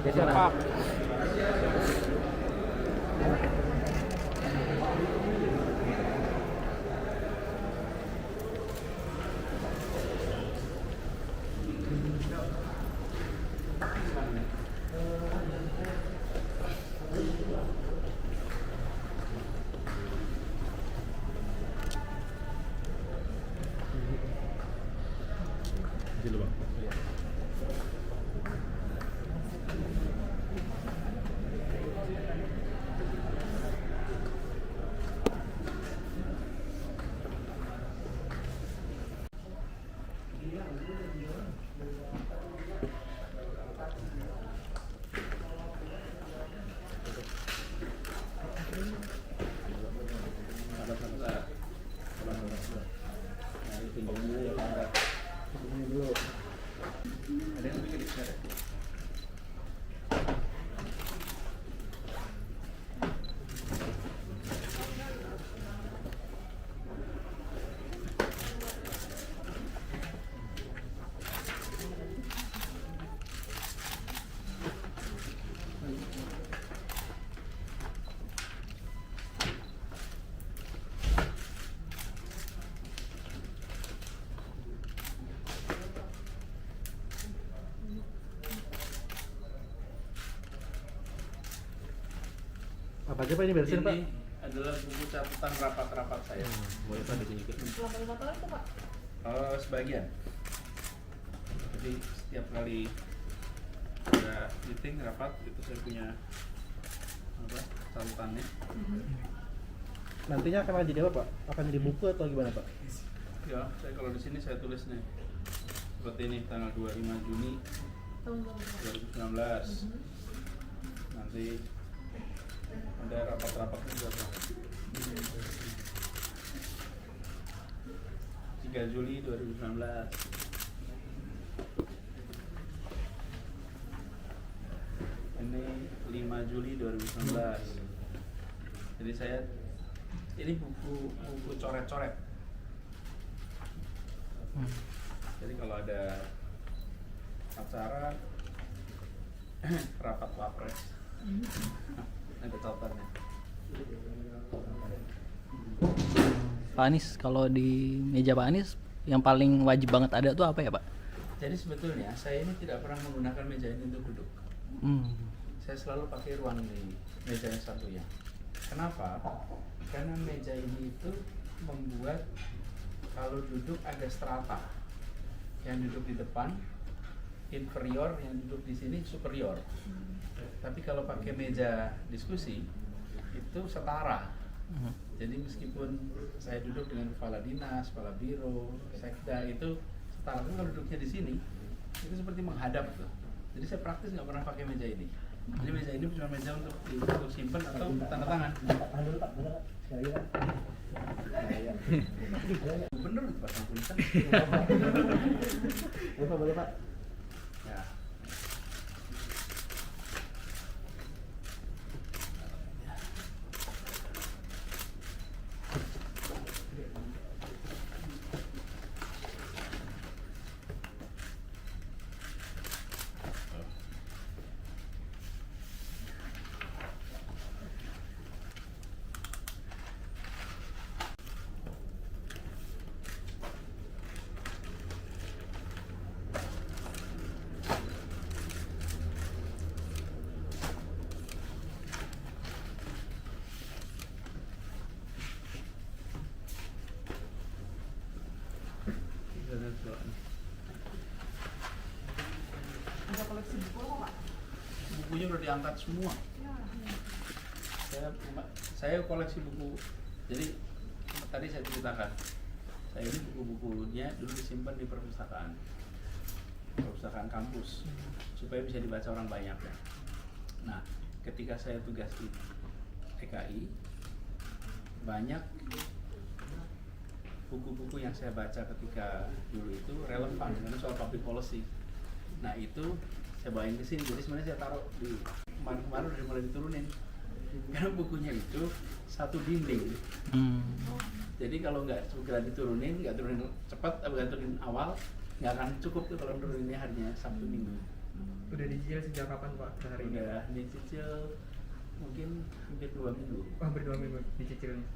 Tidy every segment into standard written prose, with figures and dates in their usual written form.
Siap. Dulu bang. Ada yang bikin isyarat. Apa aja Pak ini beresin Pak? Ini adalah buku catatan rapat-rapat saya. Boleh Pak ditunjukin? Selama 5 tahun itu Pak? Sebagian. Jadi setiap kali ada meeting rapat itu saya punya apa catatannya. Nantinya akan jadi apa Pak? Akan jadi buku atau gimana Pak? Ya, saya kalau di sini saya tulis nih seperti ini tanggal 25 Juni Tahun 2019. Nanti ada rapat-rapatnya juga Pak. 3 Juli 2019. Ini 5 Juli 2019. Jadi saya ini buku coret-coret. Jadi kalau ada acara rapat wapres ada catatannya. Pak Anies, kalau di meja Pak Anies yang paling wajib banget ada tuh apa ya Pak? Jadi sebetulnya saya ini tidak pernah menggunakan meja ini untuk duduk. Saya selalu pakai ruang di meja yang satunya. Kenapa? Karena meja ini itu membuat kalau duduk ada strata. Yang duduk di depan inferior, yang duduk di sini superior. Tapi kalau pakai meja diskusi itu setara. Jadi meskipun saya duduk dengan kepala dinas, kepala biro, sekda itu setara. Tapi kalau duduknya di sini itu seperti menghadap tuh. Jadi saya praktis nggak pernah pakai meja ini. Jadi meja ini cuma meja untuk simpan atau tanda tangan. Bener pasang tulisan. Boleh Pak? Ya. Ada koleksi buku apa Pak? Bukunya udah diangkat semua. Saya koleksi buku. Jadi tadi saya ceritakan, saya ini buku-bukunya dulu disimpan di perpustakaan kampus supaya bisa dibaca orang banyak ya. Nah, ketika saya tugas di TKI, banyak buku-buku yang saya baca ketika dulu itu relevan dengan soal public policy. Nah itu saya bawain ke sini. Jadi sebenarnya saya taruh di kemarin udah mulai diturunin. Karena bukunya itu satu dinding. Jadi kalau nggak segera diturunin, nggak turunin cepat, nggak turunin awal, nggak akan cukup tuh kalau turuninnya harinya Sabtu Minggu. Udah dicicil sejak kapan Pak ke hari ini? Udah dicicil mungkin hampir 2 minggu. Hampir 2 minggu dicicilnya.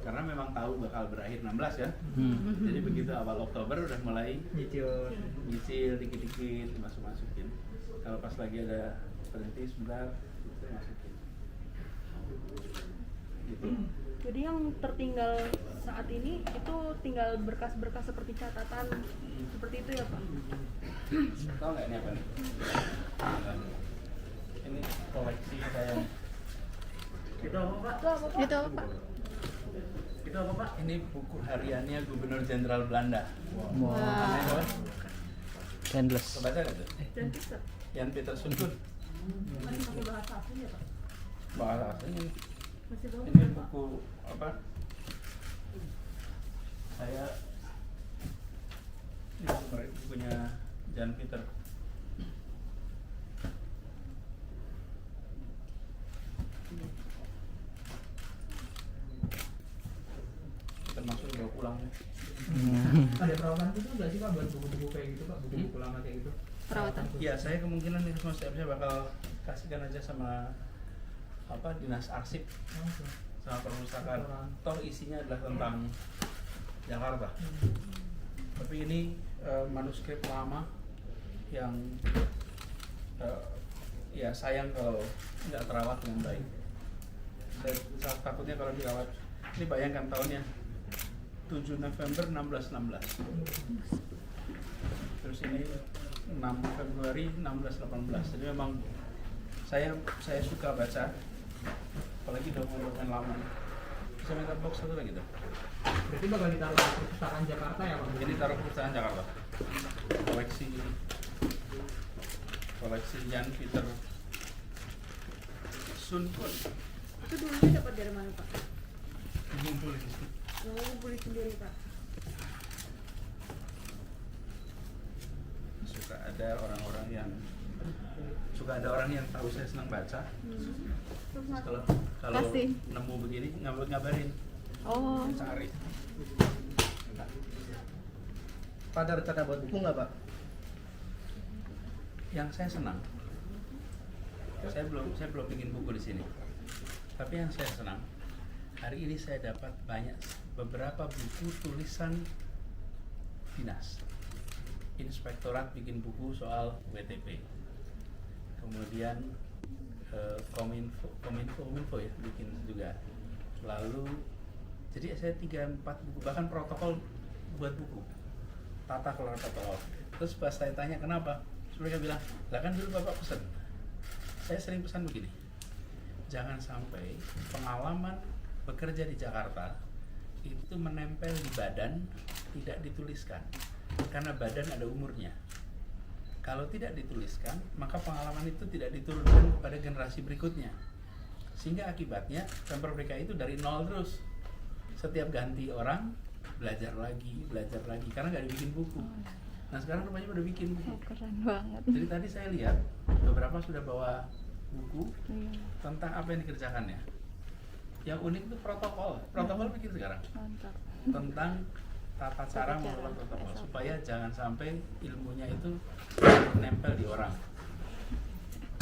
Karena memang tahu bakal berakhir 16 ya. Hmm. Jadi begitu awal Oktober udah mulai Nyicil. dikit-dikit masukin. Kalau pas lagi ada berhenti sebentar itu masukin. Gitu. Jadi yang tertinggal saat ini itu tinggal berkas-berkas seperti catatan seperti itu ya Pak? Tahu nggak ini apa nih? Ini koleksi saya. Itu apa Pak? Itu apa Pak? Itu apa Pak? Itu apa Pak? Ini buku hariannya Gubernur Jenderal Belanda. Wah. Namanya apa? Endless. Kebaca nggak tuh? Dan Peter. Jan Peter Sundkun. Masih pakai bahasa asing ya Pak? Bahasa asing. Masih bagus Ini ya Pak? buku apa? Saya ini bukunya Jan Peter. Termasuk bawa pulang. Ada perawatan khusus nggak sih Pak buat buku-buku kayak gitu Pak? Buku-buku lama kayak gitu? Perawatan. Ya, saya kemungkinan itu Mas saya bakal kasihkan aja sama apa dinas arsip sama perpustakaan. Toh isinya adalah tentang Jakarta. Tapi ini manuskrip lama yang ya sayang kalau nggak terawat dengan baik. Saya takutnya kalau dirawat, ini bayangkan tahunnya 7 November 1616. Terus ini 6 Februari 1618. Jadi memang saya suka baca, apalagi dokumen lama. Bisa minta box satu lagi tuh. Berarti bakal ditaruh di perpustakaan Jakarta ya Pak? Ini taruh perpustakaan Jakarta. Koleksi Jan Peter Sundkun. Itu dulunya dapat dari mana Pak? Ngumpul di situ. Oh, beli sendiri Pak. Suka ada orang yang tahu saya senang baca. Terus Mas, Kalau Kasih. nemu begini ngabarin, Oh, cari. Pak ada rencana buat buku nggak Pak? Yang saya senang, saya belum bikin buku di sini. Tapi yang saya senang, hari ini saya dapat beberapa buku tulisan dinas. Inspektorat bikin buku soal WTP. Kemudian Kominfo ya bikin juga. Lalu jadi saya 3-4 buku, bahkan protokol buat buku. Tata kelola protokol. Terus pas saya tanya kenapa, mereka bilang, lah kan dulu Bapak pesan. Saya sering pesan begini, jangan sampai pengalaman bekerja di Jakarta itu menempel di badan, tidak dituliskan. Karena badan ada umurnya. Kalau tidak dituliskan, maka pengalaman itu tidak diturunkan kepada generasi berikutnya. Sehingga akibatnya Pemprov DKI itu dari nol terus. Setiap ganti orang, belajar lagi, karena nggak dibikin buku. Nah sekarang rupanya udah bikin buku. keren banget. Jadi tadi saya lihat beberapa sudah bawa buku Iya, tentang apa yang dikerjakannya. Yang unik itu protokol bikin sekarang mantap. tentang tata cara Tata cara, mengelola protokol SOP. supaya jangan sampai ilmunya itu nempel di orang.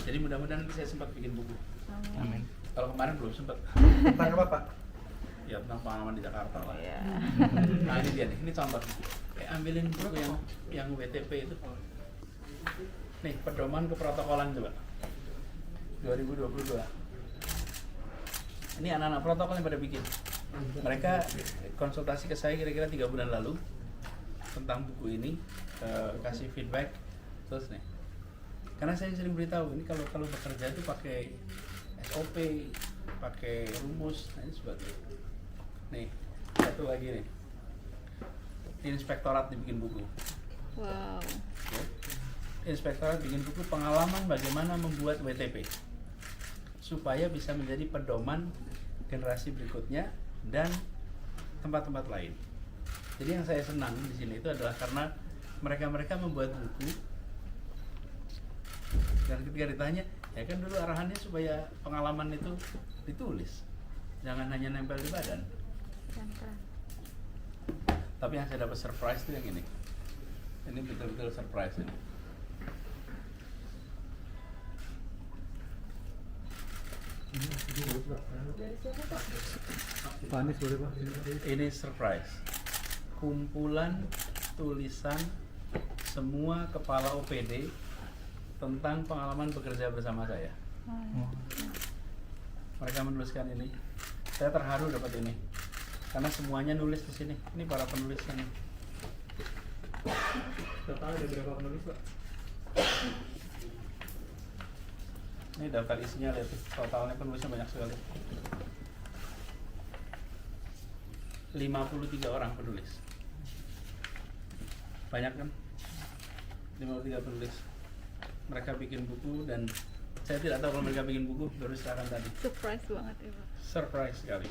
Jadi mudah-mudahan nanti saya sempat bikin buku. Amin. Kalau kemarin belum sempat. Tentang apa Pak? Ya tentang pengalaman di Jakarta lah. Iya. Nah ini dia nih, ini contoh. Kayak ambilin buku yang WTP itu. Nih pedoman keprotokolan coba. 2022. Ini anak-anak protokol yang pada bikin. Mereka konsultasi ke saya kira-kira 3 bulan lalu tentang buku ini, kasih feedback. Terus nih, karena saya sering beritahu ini kalau bekerja itu pakai SOP, pakai rumus, nah ini sebagainya. Nih, satu lagi nih, Inspektorat dibikin buku. Wow. Ya. Inspektorat bikin buku pengalaman bagaimana membuat WTP supaya bisa menjadi pedoman generasi berikutnya dan tempat-tempat lain. Jadi yang saya senang di sini itu adalah karena mereka membuat buku dan ketika ditanya, ya kan dulu arahannya supaya pengalaman itu ditulis, jangan hanya nempel di badan. Keren. Tapi yang saya dapat surprise itu yang ini betul-betul surprise ini. Dari siapa Pak? Pak Anies boleh Pak? Ini surprise. Kumpulan tulisan semua kepala OPD tentang pengalaman bekerja bersama saya. Mereka menuliskan ini. Saya terharu dapat ini. Karena semuanya nulis di sini. Ini para penulisnya. Total ada berapa penulis Pak? Ini daftar isinya, lihat tuh. Totalnya penulisnya banyak sekali. 53 orang penulis. Banyak kan? 53 penulis. Mereka bikin buku dan saya tidak tahu kalau mereka bikin buku, baru sekarang tadi. Surprise banget ya Pak. Surprise sekali.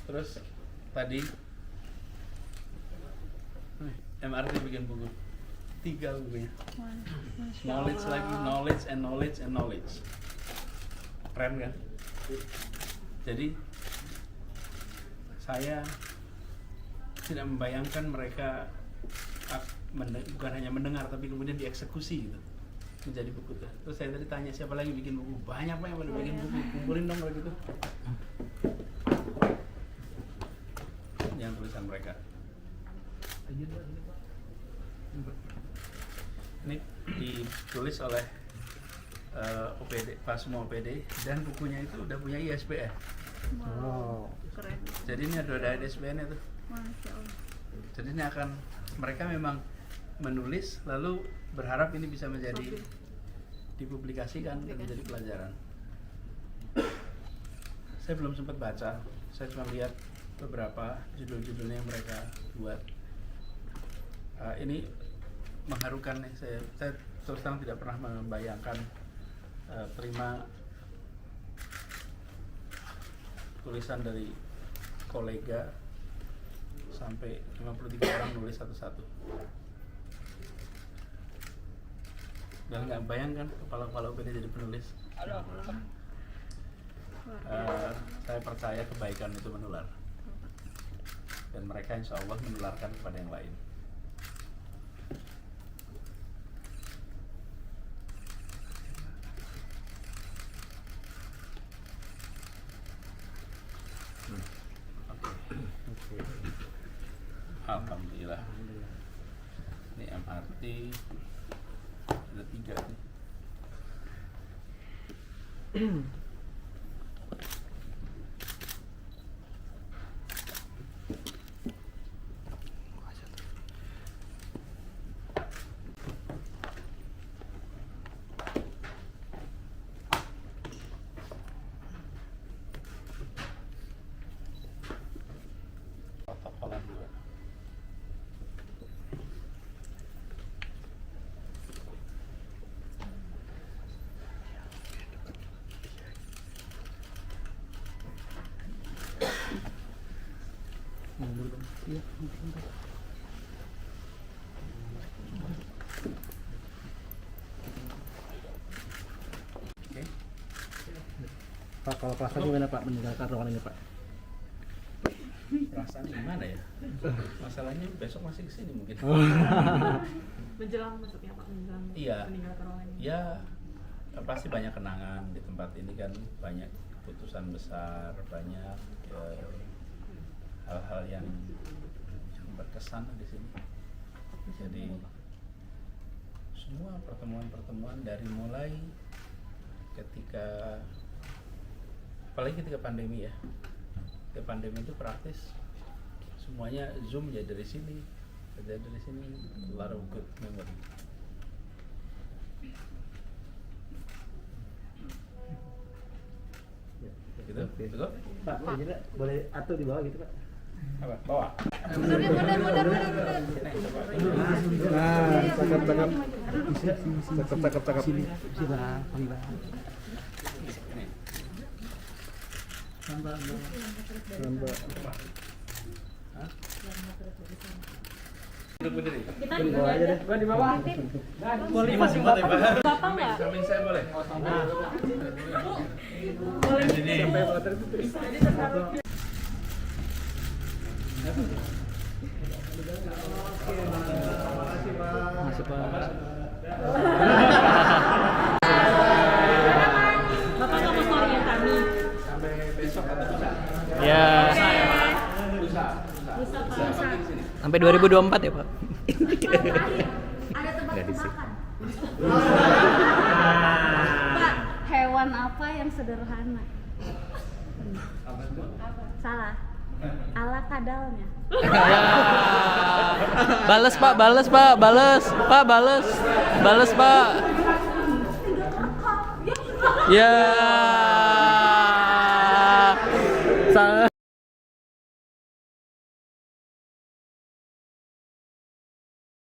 Terus tadi MRT bikin buku. 3 bukunya. Masya Knowledge Allah. lagi, knowledge and knowledge and knowledge. Keren kan? Jadi saya tidak membayangkan mereka bukan hanya mendengar tapi kemudian dieksekusi gitu menjadi buku tuh. Terus saya tadi tanya siapa lagi bikin buku, banyak yang pada bikin buku, kumpulin dong kalau gitu. Yang tulisan mereka. Ini ditulis oleh OPD, Pak semua OPD, dan bukunya itu udah punya ISBN. Wow. Keren. Jadi ini ada ISBN itu. Masya Allah. Jadi ini akan mereka memang menulis lalu berharap ini bisa menjadi dipublikasikan dan menjadi pelajaran. Saya belum sempat baca, saya cuma lihat beberapa judul-judulnya yang mereka buat. Ini mengharukan nih, saya terus terang tidak pernah membayangkan terima tulisan dari kolega sampai 53 orang nulis satu-satu. Dan nggak bayangkan kepala-kepala OPD jadi penulis. Saya percaya kebaikan itu menular. Dan mereka insya Allah menularkan kepada yang lain. Alhamdulillah. Ini MRT ada 3 nih. Protokolan juga. Oke. Pak, kalau perasaan gimana Pak meninggalkan ruangan ini Pak? Perasaan gimana ya? Masalahnya besok masih kesini mungkin. Menjelang maksudnya Pak, menjelang Iya. meninggalkan ruangan ini. Ya pasti banyak kenangan di tempat ini kan, banyak keputusan besar, banyak hal-hal yang berkesan di sini. Jadi semua pertemuan-pertemuan dari mulai ketika, apalagi ketika pandemi ya, ketika pandemi itu praktis semuanya Zoom ya, dari sini kerja dari sini, a lot of good memory. Gitu, betul? Pak, boleh atuh di bawah gitu Pak? Apa? Bawa. Mundur. Nah, cakep. Sini Bang, Ini. Mbak. Hah? Duduk berdiri. Kita Di bawah aja deh. Gua di bawah. Boleh masih muat ya, Pak? Bapak nggak? Samping saya boleh? Nah. Boleh. Ini. Masih Pak. Bapak nggak mau story kami. Sampai Sampai 2024 ya, Pak. Ada tebak-tebakan. Pak, hewan apa yang sederhana? Salah. Ala kadalnya. Bales, Pak, bales, Pak, bales. Pak, bales. Bales, Pak. Ya.